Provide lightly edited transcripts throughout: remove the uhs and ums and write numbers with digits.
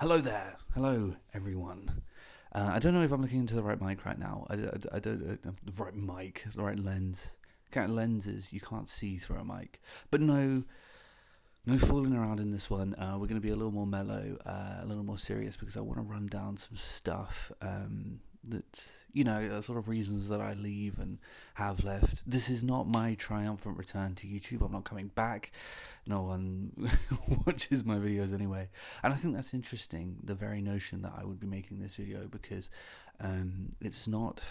Hello there. Hello, everyone. I don't know if I'm looking into the right mic right now. I don't the right mic, the right lens. Lenses you can't see through a mic. But no fooling around in this one. We're going to be a little more mellow, a little more serious because I want to run down some stuff that, sort of reasons that I leave and have left. This is not my triumphant return to YouTube. I'm not coming back. No one watches my videos anyway. And I think that's interesting, the very notion that I would be making this video, because it's not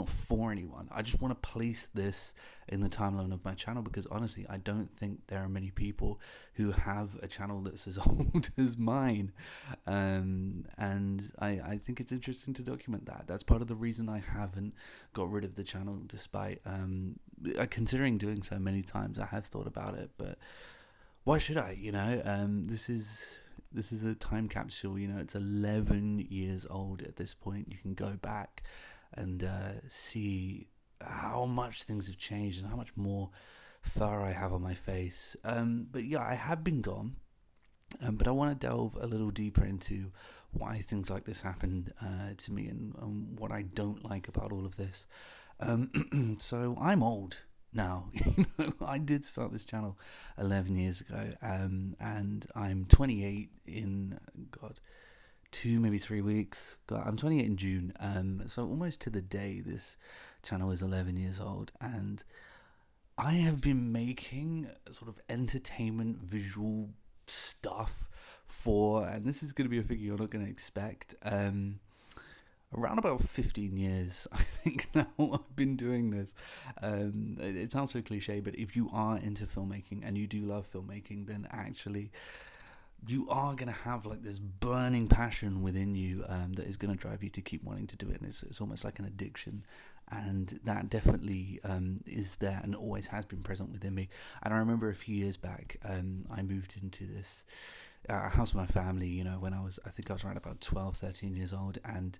for anyone. I just want to place this in the timeline of my channel because honestly, I don't think there are many people who have a channel that's as old as mine. And I think it's interesting to document that. That's part of the reason I haven't got rid of the channel, despite considering doing so many times. I have thought about it, but why should I? This is a time capsule. It's 11 years old at this point. You can go back and see how much things have changed and how much more fur I have on my face. But yeah, I have been gone. But I want to delve a little deeper into why things like this happened to me and what I don't like about all of this. So I'm old now. I did start this channel 11 years ago, and I'm 28 in, God, 2, maybe 3 weeks. God, I'm 28 in June, so almost to the day this channel is 11 years old, and I have been making sort of entertainment visual stuff for, and this is going to be a figure you're not going to expect, around about 15 years, I think now I've been doing this. It sounds so cliche, but if you are into filmmaking and you do love filmmaking, then actually you are going to have like this burning passion within you that is going to drive you to keep wanting to do it. And it's almost like an addiction. And that definitely is there and always has been present within me. And I remember a few years back, I moved into this house with my family, when I think I was around about 12, 13 years old. And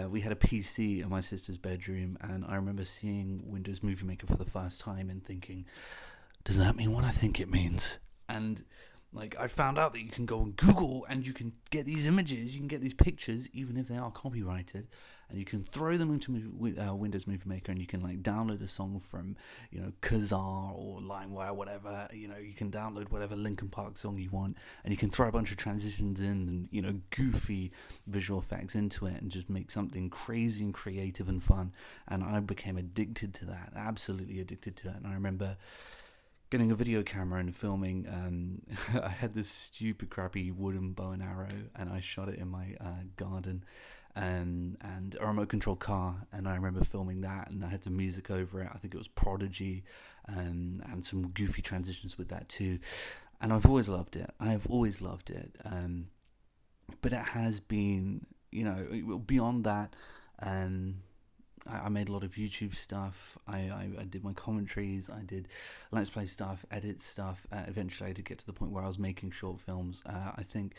we had a PC in my sister's bedroom. And I remember seeing Windows Movie Maker for the first time and thinking, does that mean what I think it means? And I found out that you can go on Google and you can get these images, you can get these pictures, even if they are copyrighted, and you can throw them into Windows Movie Maker, and you can download a song from, Kazaa or LimeWire, whatever. You can download whatever Linkin Park song you want, and you can throw a bunch of transitions in and goofy visual effects into it, and just make something crazy and creative and fun. And I became addicted to that, absolutely addicted to it. And I remember getting a video camera and filming. I had this stupid crappy wooden bow and arrow, and I shot it in my garden, and a remote control car, and I remember filming that, and I had some music over it. I think it was Prodigy, and some goofy transitions with that too. And I've always loved it. But it has been, beyond that. I made a lot of YouTube stuff. I did my commentaries. I did Let's Play stuff, edit stuff. Eventually I did get to the point where I was making short films. I think,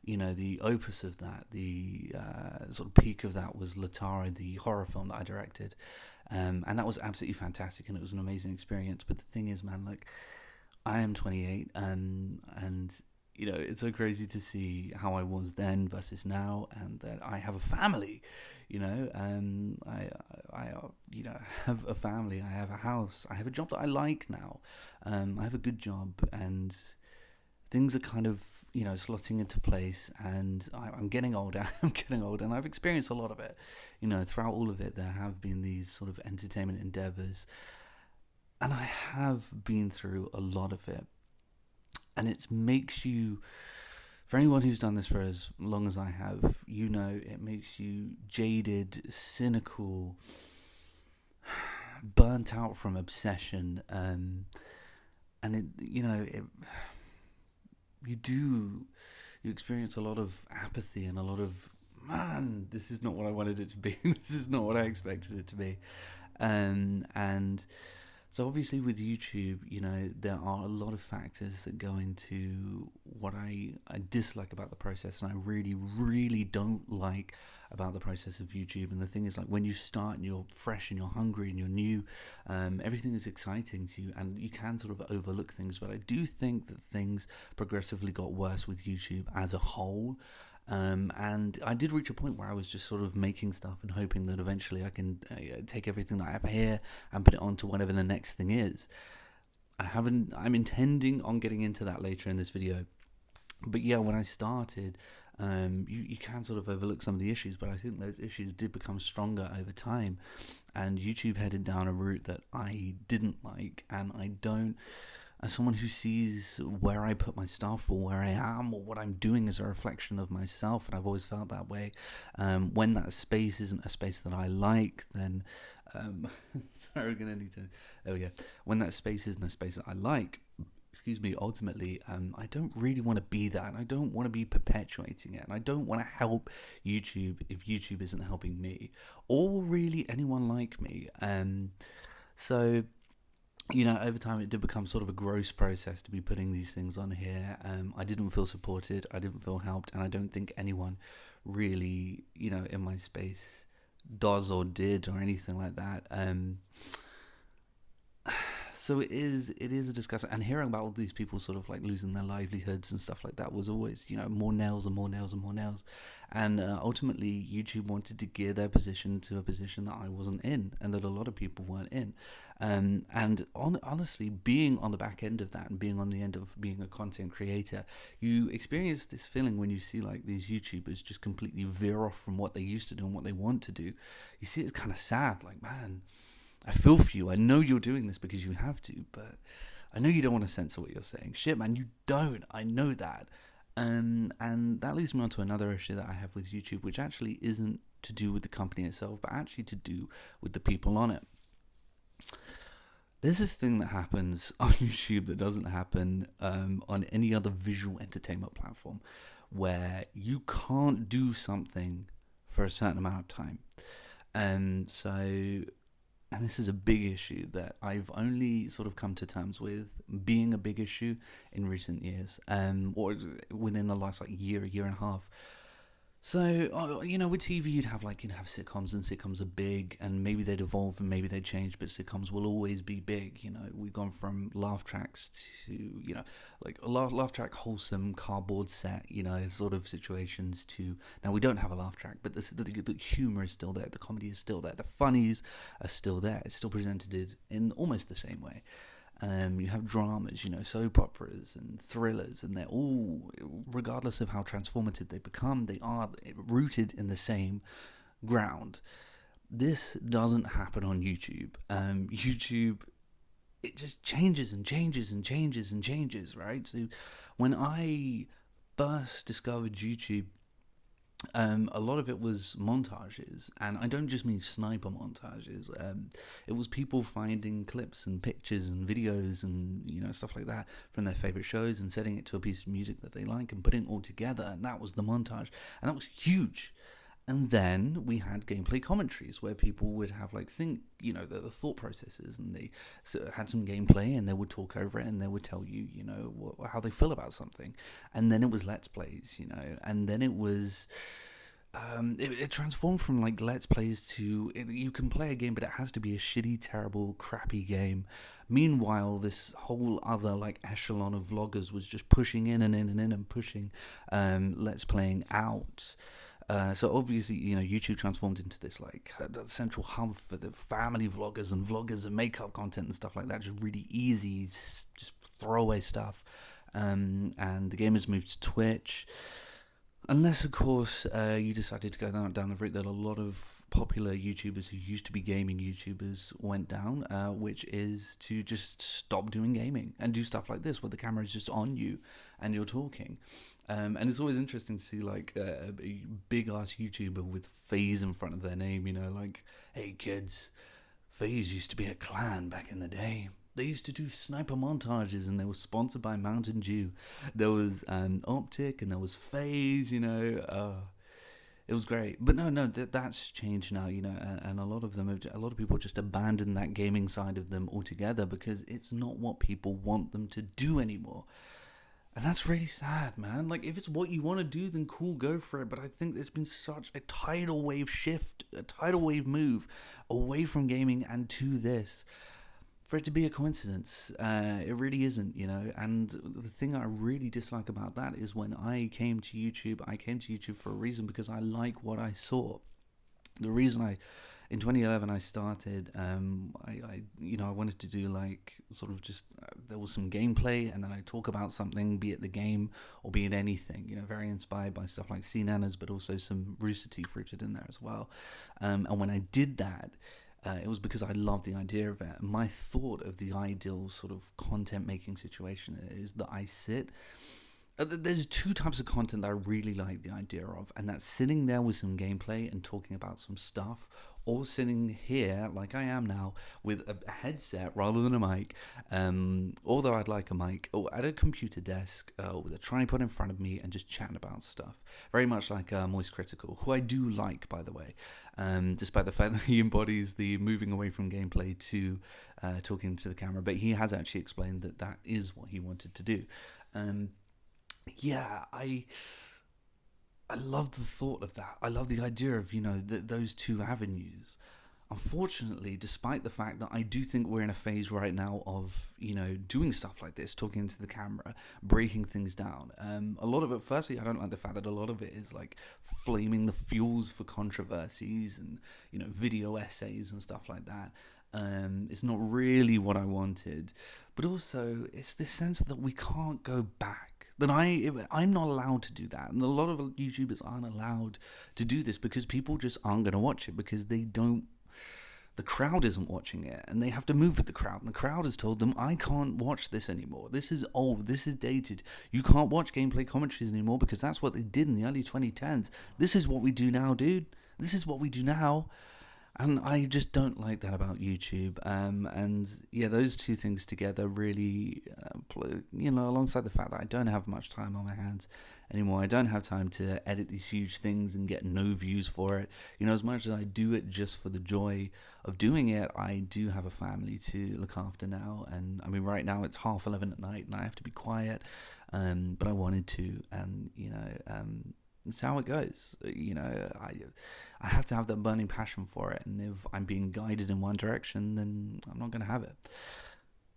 the opus of that, the sort of peak of that was Latara, the horror film that I directed. And that was absolutely fantastic, and it was an amazing experience. But the thing is, man, I am 28, and it's so crazy to see how I was then versus now, and that I have a family. I have a family. I have a house. I have a job that I like now. I have a good job, and things are kind of slotting into place. And I'm getting older. And I've experienced a lot of it. Throughout all of it, there have been these sort of entertainment endeavors, and I have been through a lot of it. And it makes you, for anyone who's done this for as long as I have, it makes you jaded, cynical, burnt out from obsession, and you experience a lot of apathy and a lot of, man, this is not what I wanted it to be. This is not what I expected it to be, and so obviously with YouTube, there are a lot of factors that go into what I dislike about the process, and I really, really don't like about the process of YouTube. And the thing is, when you start and you're fresh and you're hungry and you're new, everything is exciting to you, and you can sort of overlook things. But I do think that things progressively got worse with YouTube as a whole. And I did reach a point where I was just sort of making stuff and hoping that eventually I can take everything that I have here and put it onto whatever the next thing is. I'm intending on getting into that later in this video. But yeah, when I started, you can sort of overlook some of the issues, but I think those issues did become stronger over time. And YouTube headed down a route that I didn't like, and I don't, as someone who sees where I put my stuff or where I am or what I'm doing as a reflection of myself, and I've always felt that way, when that space isn't a space that I like, then sorry, we're gonna need to, there we go, when that space isn't a space that I like, ultimately, I don't really want to be that, and I don't want to be perpetuating it, and I don't want to help YouTube if YouTube isn't helping me, or really anyone like me. So, over time it did become sort of a gross process to be putting these things on here. I didn't feel supported, I didn't feel helped, and I don't think anyone really, in my space does or did or anything like that. So it is a discussion, and hearing about all these people sort of like losing their livelihoods and stuff like that was always, more nails and more nails and more nails. And ultimately, YouTube wanted to gear their position to a position that I wasn't in, and that a lot of people weren't in. Honestly, being on the back end of that and being on the end of being a content creator, you experience this feeling when you see like these YouTubers just completely veer off from what they used to do and what they want to do. You see, it's kind of sad. Like, man, I feel for you. I know you're doing this because you have to, but I know you don't want to censor what you're saying. Shit, man, you don't. I know that. And that leads me on to another issue that I have with YouTube, which actually isn't to do with the company itself, but actually to do with the people on it. There's this thing that happens on YouTube that doesn't happen on any other visual entertainment platform, where you can't do something for a certain amount of time. And this is a big issue that I've only sort of come to terms with being a big issue in recent years, or within the last year and a half. So, with TV, you'd have have sitcoms, and sitcoms are big, and maybe they'd evolve and maybe they'd change, but sitcoms will always be big. We've gone from laugh tracks to, laugh track, wholesome, cardboard set, sort of situations to, now we don't have a laugh track, but the humor is still there, the comedy is still there, the funnies are still there, it's still presented in almost the same way. You have dramas, soap operas and thrillers, and they're all, regardless of how transformative they become, they are rooted in the same ground. This doesn't happen on YouTube. YouTube, it just changes and changes and changes and changes, right? So when I first discovered YouTube, a lot of it was montages, and I don't just mean sniper montages. It was people finding clips and pictures and videos and stuff like that from their favorite shows and setting it to a piece of music that they like and putting it all together, and that was the montage, and that was huge. And then we had gameplay commentaries where people would have the thought processes, and they had some gameplay and they would talk over it and they would tell you, how they feel about something. And then it was Let's Plays, and then it was, it transformed from Let's Plays to, you can play a game, but it has to be a shitty, terrible, crappy game. Meanwhile, this whole other echelon of vloggers was just pushing in and in and in and pushing Let's Playing out. So obviously, YouTube transformed into this central hub for the family vloggers and makeup content and stuff like that. Just really easy, just throwaway stuff. And the gamers moved to Twitch. Unless, of course, you decided to go down the route that a lot of popular YouTubers who used to be gaming YouTubers went down, which is to just stop doing gaming and do stuff like this, where the camera is just on you and you're talking. And it's always interesting to see a big-ass YouTuber with FaZe in front of their name, hey kids, FaZe used to be a clan back in the day. They used to do sniper montages, and they were sponsored by Mountain Dew. There was Optic, and there was FaZe, it was great. But no, that's changed now, and a lot of people just abandoned that gaming side of them altogether because it's not what people want them to do anymore. And that's really sad, man. If it's what you want to do, then cool, go for it. But I think there's been such a tidal wave shift, a tidal wave move away from gaming and to this. for it to be a coincidence. It really isn't, you know. And the thing I really dislike about that is when I came to YouTube for a reason, because I like what I saw. The reason in 2011 I started, I wanted to do like sort of just, there was some gameplay, and then I talk about something, be it the game or be it anything, you know, very inspired by stuff like Sea Nanas, but also some Rooster Teeth rooted in there as well. And when I did that, it was because I loved the idea of it. My thought of the ideal sort of content making situation is that there's two types of content that I really like the idea of, and that's sitting there with some gameplay and talking about some stuff, or sitting here like I am now with a headset rather than a mic, although I'd like a mic, or at a computer desk with a tripod in front of me and just chatting about stuff. Very much like Moist Critical, who I do like, by the way, despite the fact that he embodies the moving away from gameplay to talking to the camera, but he has actually explained that is what he wanted to do. Yeah, I love the thought of that. I love the idea of, you know, those two avenues. Unfortunately, despite the fact that I do think we're in a phase right now of, you know, doing stuff like this, talking into the camera, breaking things down. A lot of it, firstly, I don't like the fact that a lot of it is like flaming the fuels for controversies and, you know, video essays and stuff like that. It's not really what I wanted, but also it's this sense that we can't go back. That I'm not allowed to do that, and a lot of YouTubers aren't allowed to do this because people just aren't going to watch it, because the crowd isn't watching it, and they have to move with the crowd, and the crowd has told them, I can't watch this anymore, this is old, this is dated, you can't watch gameplay commentaries anymore, because that's what they did in the early 2010s. This is what we do now, dude. This is what we do now. And I just don't like that about YouTube. And yeah, those two things together really, alongside the fact that I don't have much time on my hands anymore. I don't have time to edit these huge things and get no views for it. You know, as much as I do it just for the joy of doing it, I do have a family to look after now. And I mean, right now it's 11:30 at night and I have to be quiet. But I wanted to, and, you know, it's how it goes. You know, I have to have that burning passion for it, and if I'm being guided in one direction, then I'm not going to have it.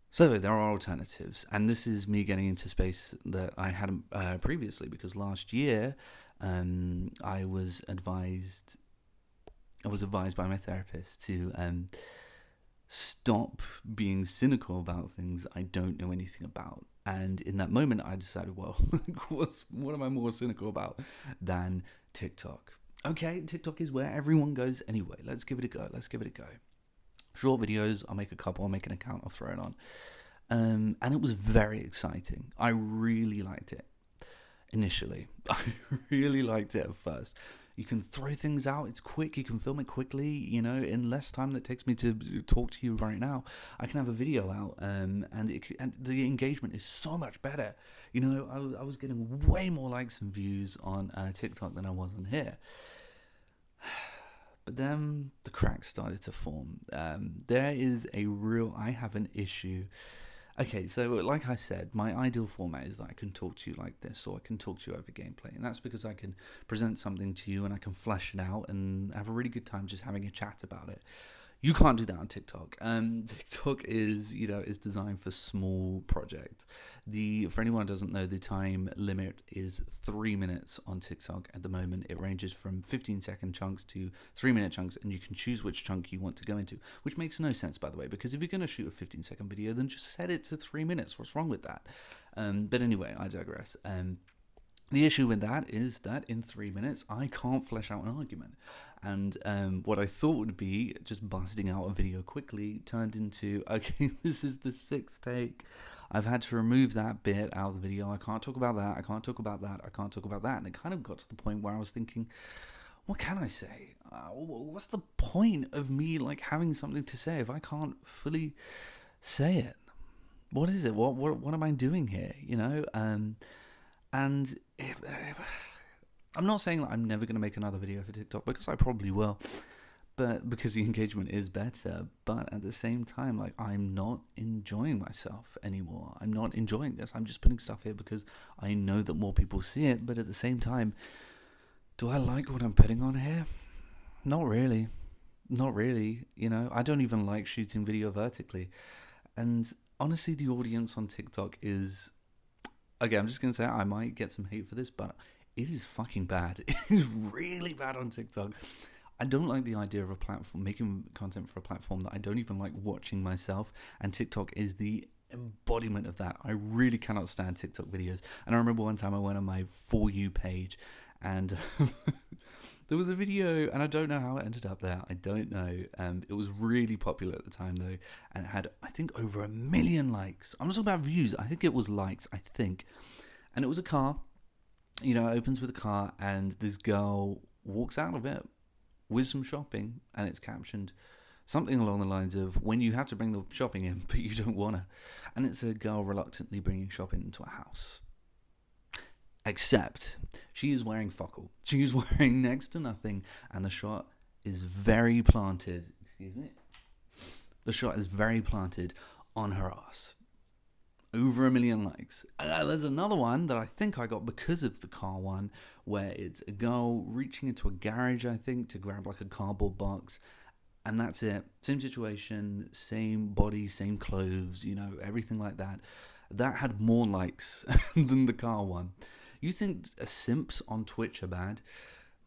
So there are alternatives, and this is me getting into space that I hadn't previously, because last year I was advised by my therapist to stop being cynical about things I don't know anything about. And in that moment, I decided, well, what am I more cynical about than TikTok? Okay, TikTok is where everyone goes anyway. Let's give it a go. Short videos, I'll make a couple, I'll make an account, I'll throw it on. And it was very exciting. I really liked it initially. I really liked it at first. You can throw things out, it's quick, you can film it quickly, you know, in less time than it takes me to talk to you right now. I can have a video out, and the engagement is so much better. You know, I was getting way more likes and views on TikTok than I was on here. But then the cracks started to form. I have an issue. Okay, so like I said, my ideal format is that I can talk to you like this, or I can talk to you over gameplay, and that's because I can present something to you and I can flesh it out and have a really good time just having a chat about it. You can't do that on TikTok. TikTok is designed for small projects. For anyone who doesn't know, the time limit is 3 minutes on TikTok at the moment. It ranges from 15-second chunks to 3-minute chunks, and you can choose which chunk you want to go into, which makes no sense, by the way, because if you're going to shoot a 15-second video, then just set it to 3 minutes. What's wrong with that? But anyway, I digress. The issue with that is that in 3 minutes, I can't flesh out an argument. And what I thought would be just busting out a video quickly turned into, okay, this is the 6th take. I've had to remove that bit out of the video. I can't talk about that. I can't talk about that. I can't talk about that. And it kind of got to the point where I was thinking, what can I say? What's the point of me like having something to say if I can't fully say it? What is it? What am I doing here? You know? And I'm not saying that I'm never going to make another video for TikTok, because I probably will, but because the engagement is better. But at the same time, like, I'm not enjoying myself anymore. I'm not enjoying this. I'm just putting stuff here because I know that more people see it. But at the same time, do I like what I'm putting on here? Not really. You know, I don't even like shooting video vertically. And honestly, the audience on TikTok is, okay, I'm just going to say I might get some hate for this, but it is fucking bad. It is really bad on TikTok. I don't like the idea of a platform, making content for a platform that I don't even like watching myself, and TikTok is the embodiment of that. I really cannot stand TikTok videos. And I remember one time I went on my For You page, and there was a video, and I don't know how it ended up there. I don't know. It was really popular at the time, though, and it had, I think, over 1 million likes. I'm not talking about views. I think it was likes, I think. And it was a car. It opens with a car, and this girl walks out of it with some shopping, and it's captioned something along the lines of, when you have to bring the shopping in, but you don't want to. And it's a girl reluctantly bringing shopping into a house. Except she is wearing fuck all. She is wearing next to nothing, and the shot is very planted. Excuse me. The shot is very planted on her ass. Over 1 million likes. And there's another one that I think I got because of the car one, where it's a girl reaching into a garage, I think, to grab like a cardboard box. And that's it. Same situation, same body, same clothes, everything like that. That had more likes than the car one. You think simps on Twitch are bad?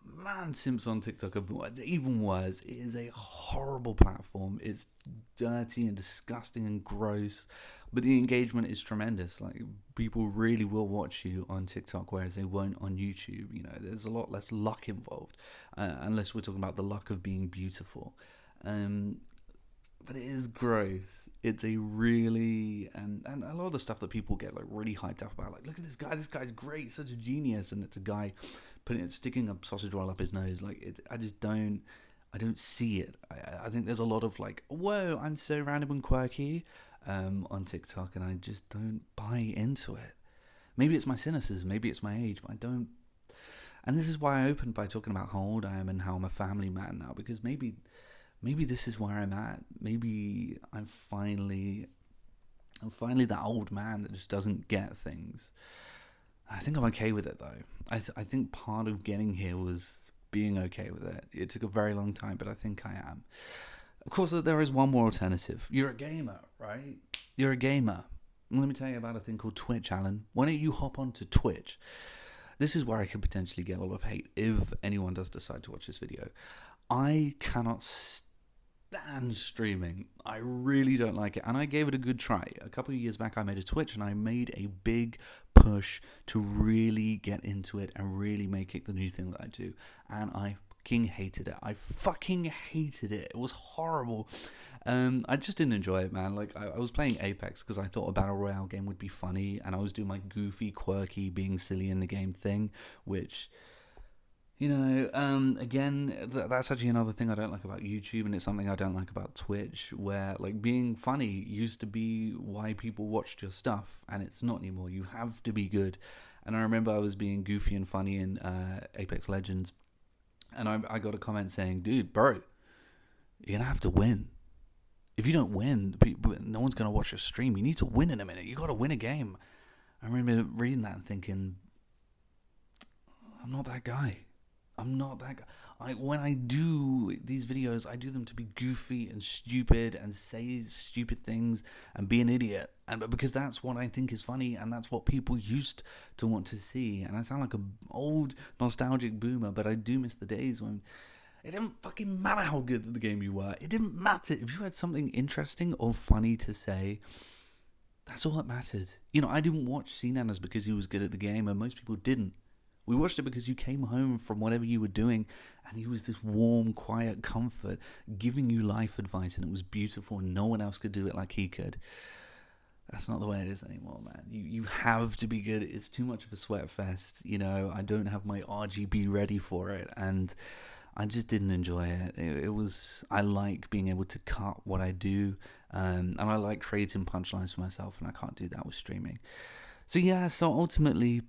Man, simps on TikTok are even worse. It is a horrible platform. It's dirty and disgusting and gross, but the engagement is tremendous. Like, people really will watch you on TikTok, whereas they won't on YouTube. There's a lot less luck involved, unless we're talking about the luck of being beautiful. But it is gross. It's a really, and a lot of the stuff that people get like really hyped up about, like, look at this guy's great, such a genius, and it's a guy sticking a sausage roll up his nose. Like, I don't see it. I think there's a lot of like, whoa, I'm so random and quirky, on TikTok, and I just don't buy into it. Maybe it's my cynicism, maybe it's my age, but I don't. And this is why I opened by talking about how old I am and how I'm a family man now, because maybe this is where I'm at. Maybe I'm finally that old man that just doesn't get things. I think I'm okay with it, though. I think part of getting here was being okay with it. It took a very long time, but I think I am. Of course, there is one more alternative. You're a gamer, right? You're a gamer. Let me tell you about a thing called Twitch, Alan. Why don't you hop onto Twitch? This is where I could potentially get a lot of hate if anyone does decide to watch this video. I cannot stand streaming. I really don't like it, and I gave it a good try. A couple of years back I made a Twitch, and I made a big push to really get into it and really make it the new thing that I do, and I fucking hated it. It was horrible. I just didn't enjoy it, man. Like, I was playing Apex because I thought a battle royale game would be funny, and I was doing my goofy, quirky, being silly in the game thing, which, again, that's actually another thing I don't like about YouTube, and it's something I don't like about Twitch, where, like, being funny used to be why people watched your stuff, and it's not anymore. You have to be good. And I remember I was being goofy and funny in Apex Legends, and I got a comment saying, dude, bro, you're going to have to win. If you don't win, no one's going to watch your stream. You need to win in a minute. You got to win a game. I remember reading that and thinking, I'm not that guy. When I do these videos, I do them to be goofy and stupid and say stupid things and be an idiot. And because that's what I think is funny, and that's what people used to want to see. And I sound like an old nostalgic boomer, but I do miss the days when it didn't fucking matter how good at the game you were. It didn't matter if you had something interesting or funny to say. That's all that mattered. I didn't watch C-Nanas because he was good at the game, and most people didn't. We watched it because you came home from whatever you were doing, and he was this warm, quiet comfort, giving you life advice, and it was beautiful, and no one else could do it like he could. That's not the way it is anymore, man. You have to be good. It's too much of a sweat fest. I don't have my RGB ready for it, and I just didn't enjoy it. I like being able to cut what I do, and I like creating punchlines for myself, and I can't do that with streaming. So ultimately,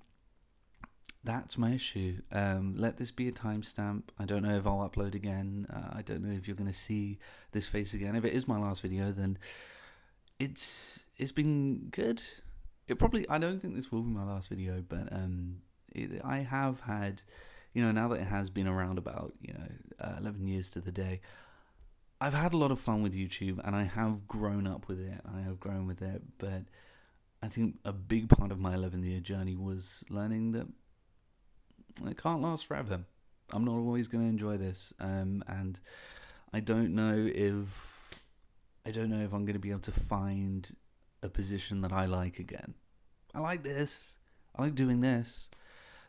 that's my issue. Let this be a timestamp. I don't know if I'll upload again. I don't know if you're going to see this face again. If it is my last video, then it's been good. I don't think this will be my last video, but I have had, now that it has been around about 11 years to the day, I've had a lot of fun with YouTube, and I have grown up with it. I have grown with it, but I think a big part of my 11-year journey was learning that it can't last forever. I'm not always going to enjoy this, and I don't know if I'm going to be able to find a position that I like again. I like this. I like doing this.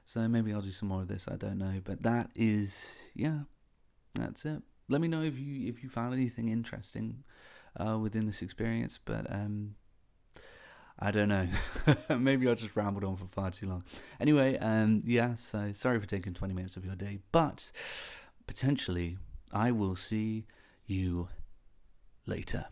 So maybe I'll do some more of this. I don't know, but that's it. Let me know if you found anything interesting within this experience. But I don't know. Maybe I just rambled on for far too long. Anyway, so sorry for taking 20 minutes of your day, but potentially I will see you later.